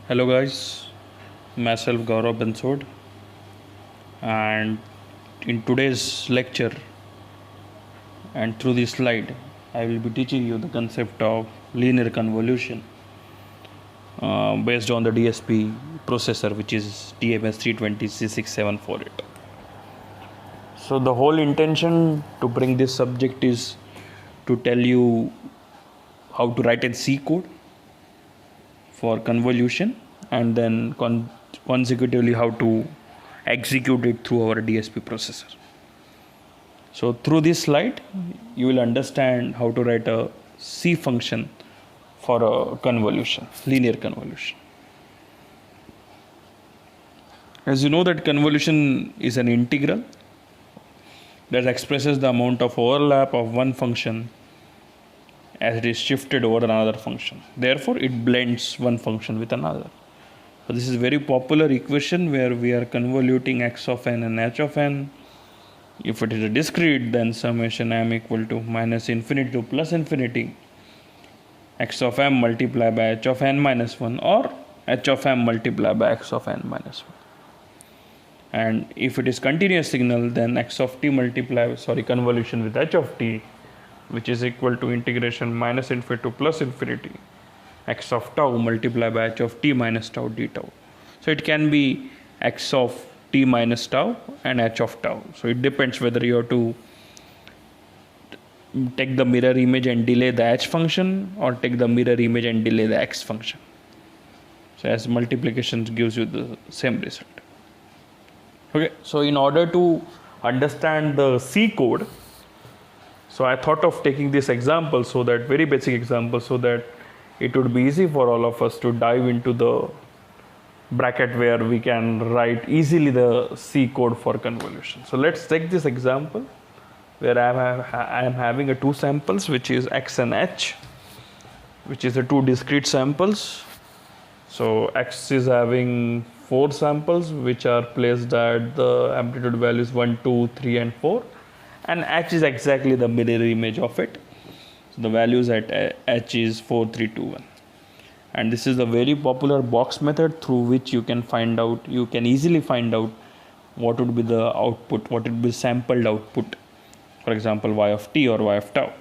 Hello guys, myself Gaurav Bansod, and in today's lecture and through this slide I will be teaching you the concept of linear convolution based on the DSP processor, which is TMS320C6748. So the whole intention to bring this subject is to tell you how to write a C code for convolution, and then consecutively how to execute it through our DSP processor. So through this slide you will understand how to write a C function for a convolution, linear convolution. As you know that convolution is an integral that expresses the amount of overlap of one function as it is shifted over another function. Therefore, it blends one function with another. So this is a very popular equation where we are convoluting x of n and h of n. If it is a discrete, then summation m equal to minus infinity to plus infinity x of m multiplied by h of n minus 1, or h of m multiplied by x of n minus 1. And if it is continuous signal, then x of t convolution with h of t, which is equal to integration minus infinity to plus infinity x of tau multiplied by h of t minus tau d tau. So it can be x of t minus tau and h of tau. So it depends whether you have to take the mirror image and delay the h function, or take the mirror image and delay the x function. So as multiplication gives you the same result. Okay, so in order to understand the C code, so I thought of taking this example, so that very basic example, so that it would be easy for all of us to dive into the bracket where we can write easily the C code for convolution. So let's take this example where I am having two samples, which is x and h, which is the two discrete samples. So x is having 4 samples which are placed at the amplitude values 1, 2, 3 and 4, and h is exactly the mirror image of it. So the values at h is 4, 3, 2, 1. And this is a very popular box method through which you can easily find out what would be the output, what would be sampled output, for example y of t or y of tau.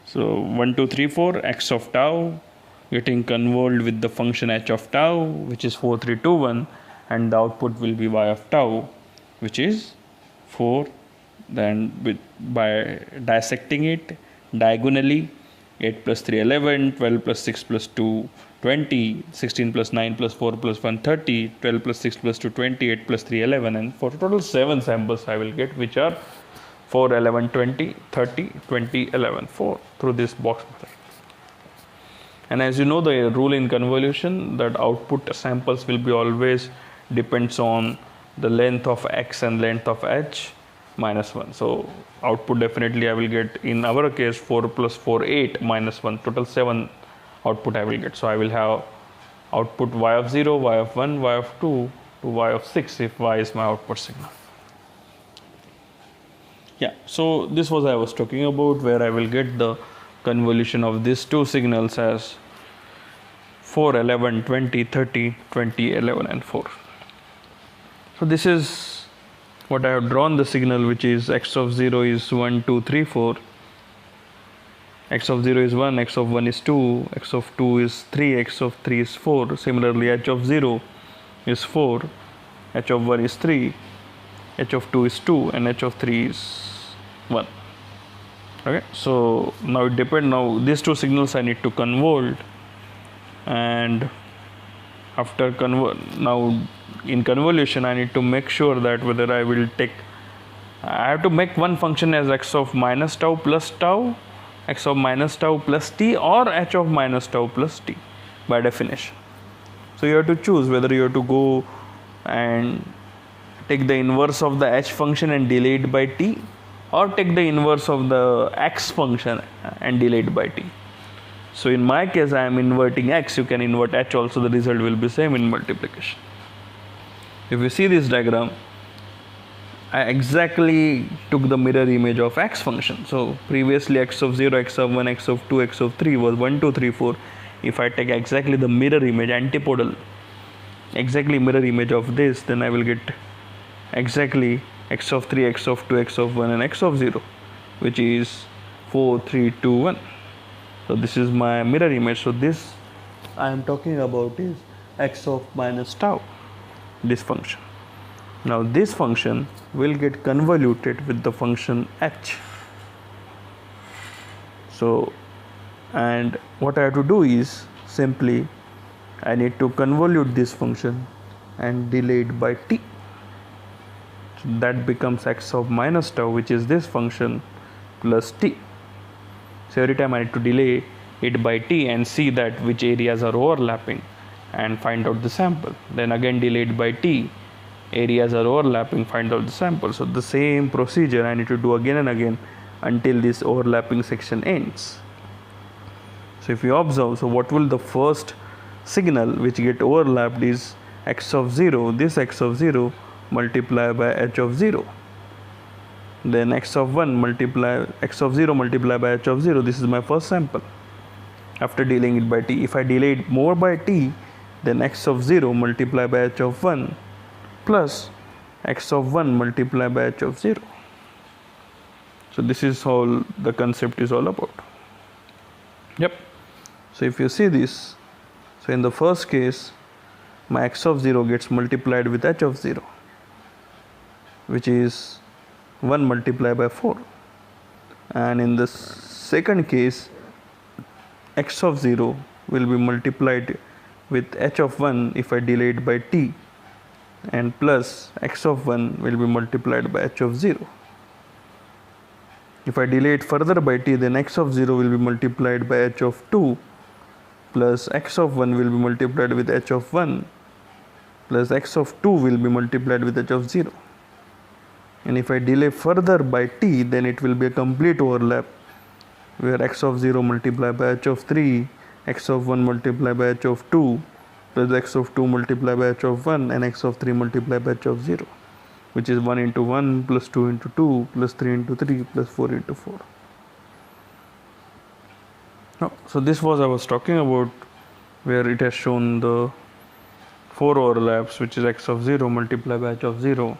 So 1, 2, 3, 4, x of tau getting convolved with the function h of tau, which is 4, 3, 2, 1, and the output will be y of tau, which is 4. Then by dissecting it diagonally, 8 plus 3 11, 12 plus 6 plus 2 20, 16 plus 9 plus 4 plus 1 30, 12 plus 6 plus 2 20, 8 plus 3 11, and for total 7 samples I will get, which are 4, 11, 20, 30, 20, 11, 4 through this box method. And as you know, the rule in convolution that output samples will be always depends on the length of x and length of h minus 1. So output definitely I will get, in our case 4 plus 4 8 minus 1, total 7 output I will get. So I will have output y of 0, y of 1, y of 2 to y of 6 if y is my output signal. Yeah, so this was I was talking about, where I will get the convolution of these two signals as 4, 11, 20, 30, 20, 11 and 4. So this is what I have drawn the signal, which is x of 0 is 1, 2, 3, 4, x of 0 is 1, x of 1 is 2, x of 2 is 3, x of 3 is 4. Similarly, h of 0 is 4, h of 1 is 3, h of 2 is 2, and h of 3 is 1. Okay, so now it depends. Now these two signals I need to convolve, and after now in convolution I need to make sure that whether I have to make one function as x of minus tau plus tau, x of minus tau plus t, or h of minus tau plus t by definition. So you have to choose whether you have to go and take the inverse of the h function and delay it by t, or take the inverse of the x function and delay it by t. So in my case I am inverting x, you can invert h also, the result will be same in multiplication. If you see this diagram, I exactly took the mirror image of x function. So previously x of 0, x of 1, x of 2, x of 3 was 1, 2, 3, 4. if I take exactly the mirror image, antipodal, exactly mirror image of this, then I will get exactly x of 3, x of 2, x of 1 and x of 0, which is 4, 3, 2, 1. So this is my mirror image. So this I am talking about is x of minus tau, this function. Now this function will get convoluted with the function h. So, and what I have to do is simply I need to convolute this function and delay it by t. So that becomes x of minus tau, which is this function, plus t. So every time I need to delay it by t and see that which areas are overlapping and find out the sample. Then again delay it by t, areas are overlapping, find out the sample. So the same procedure I need to do again and again until this overlapping section ends. So if you observe, so what will the first signal which get overlapped is x of 0, this x of 0 multiplied by h of 0. Then x of 1 multiply x of 0 multiplied by h of 0, this is my first sample. After delaying it by t, if I delay it more by t, then x of 0 multiplied by h of 1 plus x of 1 multiplied by h of 0. So this is all the concept is all about. Yep. So if you see this, so in the first case, my x of 0 gets multiplied with h of 0, which is 1 multiplied by 4. And in the second case, x of 0 will be multiplied with h of 1 if I delay it by t, and plus x of 1 will be multiplied by h of 0. If I delay it further by t, then x of 0 will be multiplied by h of 2 plus x of 1 will be multiplied with h of 1 plus x of 2 will be multiplied with h of 0. And if I delay further by t, then it will be a complete overlap where x of 0 multiplied by h of 3, x of 1 multiplied by h of 2 plus x of 2 multiplied by h of 1 and x of 3 multiplied by h of 0, which is 1 into 1 plus 2 into 2 plus 3 into 3 plus 4 into 4. Now, so this was I was talking about, where it has shown the 4 overlaps, which is x of 0 multiplied by h of 0,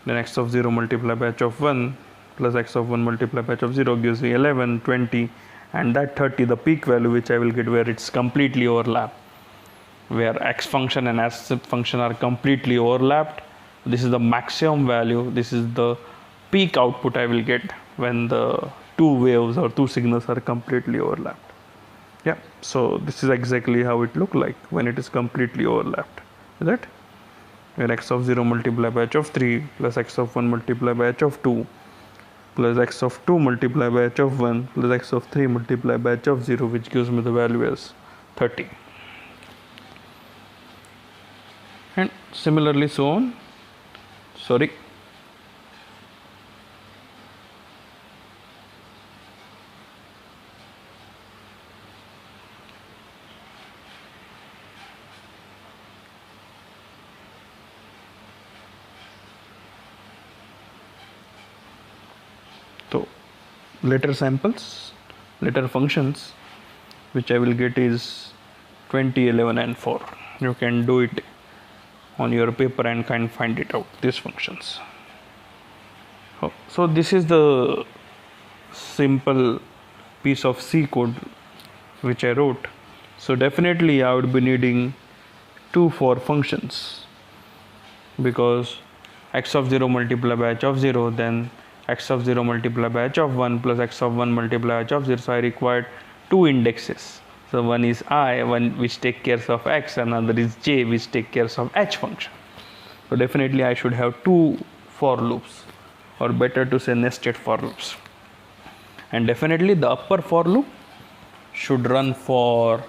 then x of 0 multiplied by h of 1 plus x of 1 multiplied by h of 0 gives me 11, 20, and that 30, the peak value which I will get where it's completely overlapped, where x function and s function are completely overlapped. This is the maximum value, this is the peak output I will get when the two waves or two signals are completely overlapped. Yeah, so this is exactly how it look like when it is completely overlapped, is it? Where x of 0 multiplied by h of 3 plus x of 1 multiplied by h of 2 plus x of 2 multiplied by h of 1 plus x of 3 multiplied by h of 0, which gives me the value as 30. And similarly so on. Sorry. So later samples, later functions which I will get is 20, 11 and 4. You can do it on your paper and can find it out, these functions. So this is the simple piece of C code which I wrote. So definitely I would be needing 2 for functions, because x of 0 multiplied by h of 0, then x of 0 multiplied by h of 1 plus x of 1 multiplied by h of 0. So I required 2 indexes. So one is I, one which take care of x, another is j which take care of h function. So definitely I should have 2 for loops, or better to say nested for loops. And definitely the upper for loop should run for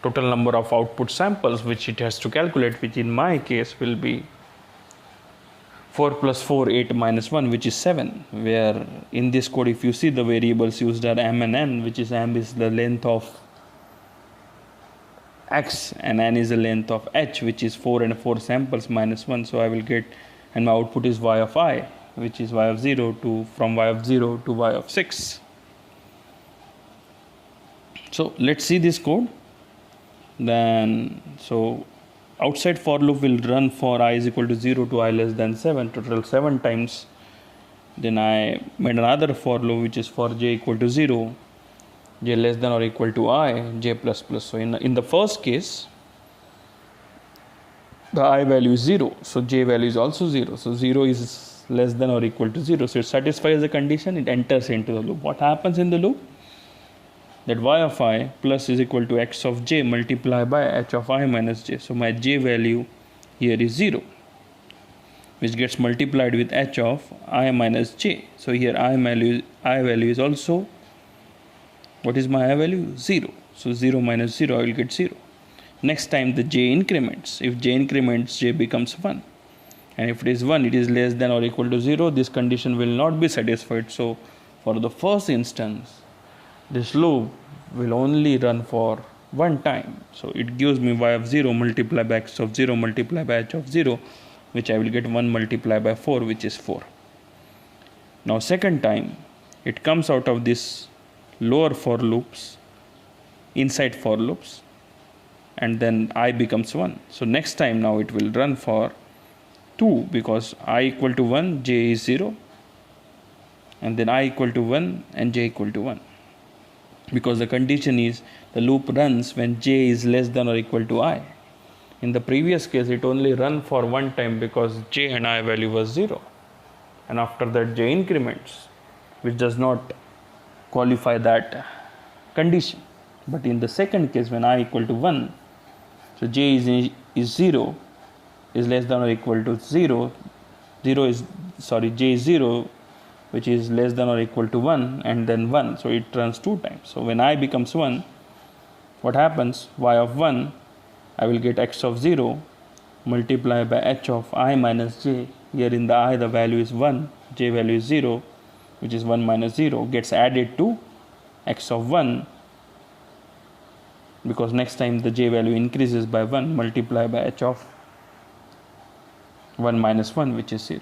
total number of output samples which it has to calculate, which in my case will be 4 plus 4, 8 minus 1, which is 7, where in this code if you see the variables used are m and n, which is m is the length of x and n is the length of h, which is 4 and 4 samples minus 1. So I will get, and my output is y of I, which is y of 0 to, from y of 0 to y of 6. So let's see this code. Then so outside for loop will run for I is equal to 0 to I less than 7, total 7 times. Then I made another for loop which is for j equal to 0, j less than or equal to I, j plus plus. So in the first case, the I value is 0, so j value is also 0. So 0 is less than or equal to 0. So it satisfies the condition, it enters into the loop. What happens in the loop? That y of I plus is equal to x of j multiplied by h of I minus j. So my j value here is 0, which gets multiplied with h of I minus j. So here I value is also, what is my I value? 0. So 0 minus 0, I will get 0. Next time the j increments. If j increments, j becomes 1. And if it is 1, it is less than or equal to 0. This condition will not be satisfied. So for the first instance, this loop will only run for one time. So it gives me y of 0 multiplied by x of 0 multiplied by h of 0, which I will get 1 multiplied by 4, which is 4. Now second time, it comes out of this lower for loops, inside for loops, and then I becomes 1. So next time now it will run for 2, because I equal to 1, j is 0, and then I equal to 1 and j equal to 1. Because the condition is the loop runs when j is less than or equal to I. In the previous case, it only run for one time because j and I value was 0. And after that j increments, which does not qualify that condition. But in the second case, when I equal to 1, so j is 0, is less than or equal to 0, j is 0, which is less than or equal to 1, and then 1. So it runs 2 times. So when I becomes 1, what happens? Y of 1, I will get x of 0 multiplied by h of I minus j. Here in the I, the value is 1, j value is 0, which is 1 minus 0, gets added to x of 1, because next time the j value increases by 1 multiplied by h of 1 minus 1, which is 0.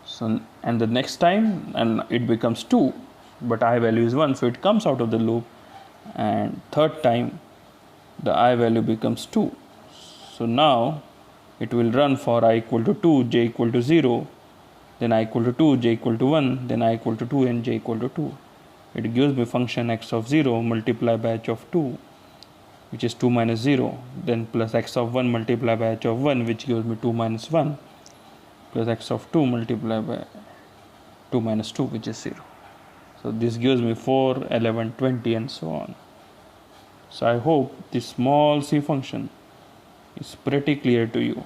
So, and the next time, and it becomes 2, but I value is 1, so it comes out of the loop. And third time, the I value becomes 2. So now it will run for I equal to 2, j equal to 0, then I equal to 2, j equal to 1, then I equal to 2, and j equal to 2. It gives me function x of 0 multiplied by h of 2, which is 2 minus 0, then plus x of 1 multiplied by h of 1, which gives me 2 minus 1, plus x of 2 multiplied by 2 minus 2, which is 0. So this gives me 4, 11, 20, and so on. So I hope this small c function is pretty clear to you.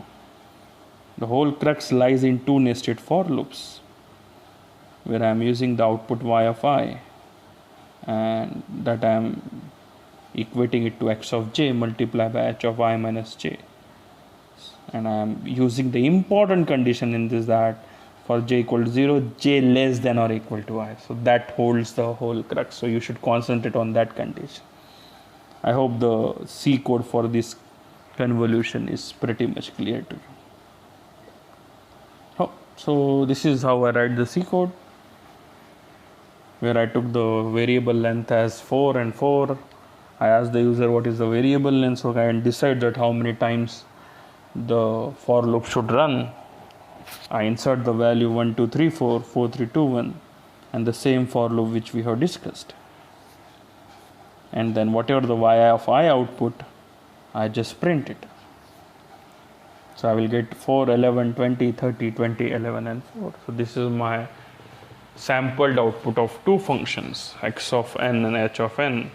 The whole crux lies in two nested for loops, where I am using the output y of I, and that I am equating it to x of j multiplied by h of I minus j. And I am using the important condition in this, that for j equal to 0, j less than or equal to I. So that holds the whole crux. So you should concentrate on that condition. I hope the C code for this convolution is pretty much clear to you. Oh, so this is how I write the C code, where I took the variable length as 4 and 4. I asked the user what is the variable length, so I can decide that how many times the for loop should run. I insert the value 1, 2, 3, 4, 4, 3, 2, 1, and the same for loop which we have discussed. And then whatever the y of I output, I just print it. So I will get 4, 11, 20, 30, 20, 11, and 4. So this is my sampled output of two functions, x of n and h of n,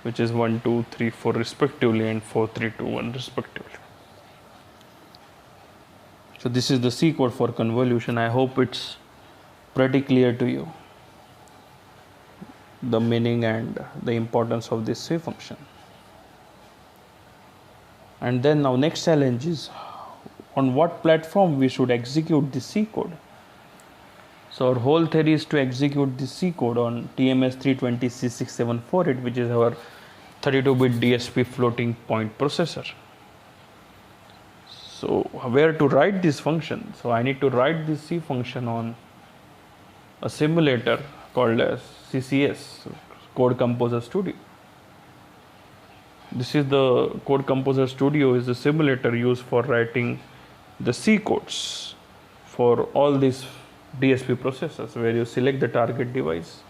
which is 1, 2, 3, 4 respectively, and 4, 3, 2, 1 respectively. So this is the C code for convolution. I hope it's pretty clear to you, the meaning and the importance of this C function. And then now next challenge is on what platform we should execute this C code. So our whole theory is to execute this C code on TMS320C6748, which is our 32-bit DSP floating point processor. So where to write this function? So I need to write this C function on a simulator called as CCS. Code Composer Studio. This is the Code Composer Studio is the simulator used for writing the C codes for all these DSP processors, where you select the target device,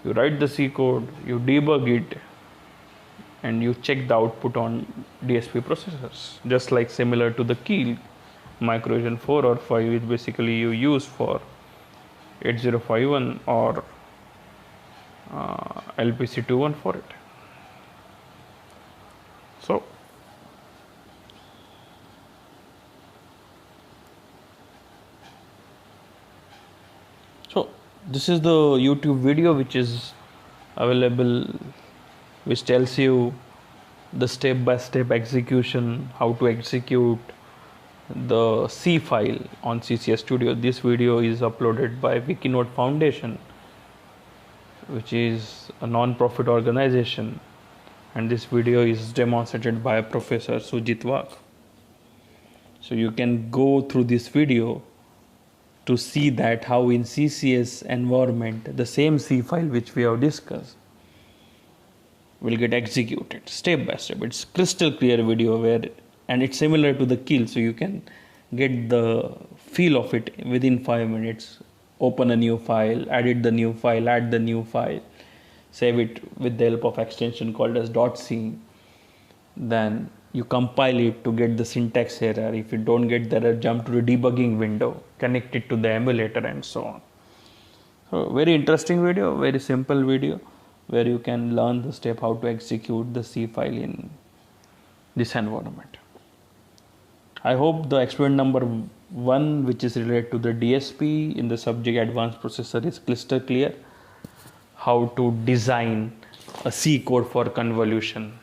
you write the C code, you debug it, and you check the output on DSP processors. Just like similar to the Keil MicroVision 4 or 5, which basically you use for 8051 or LPC21 for it. So this is the YouTube video which is available, which tells you the step-by-step execution, how to execute the C file on CCS Studio. This video is uploaded by Wikinode Foundation, which is a non-profit organization, and this video is demonstrated by Professor Sujit Wagh. So you can go through this video to see that how in CCS environment the same C file which we have discussed will get executed step by step. It's crystal clear video and it's similar to the Keil, so you can get the feel of it within 5 minutes. Open a new file, edit the new file, add the new file, save it with the help of extension called as .c. Then you compile it to get the syntax error. If you don't get the error, jump to the debugging window, connect it to the emulator, and so on. So very interesting video, very simple video, where you can learn the step how to execute the C file in this environment. I hope the experiment number 1, which is related to the DSP in the subject advanced processor, is crystal clear. How to design a C code for convolution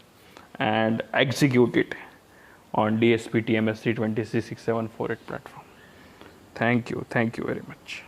and execute it on DSP TMS 320 C6748 platform. Thank you very much.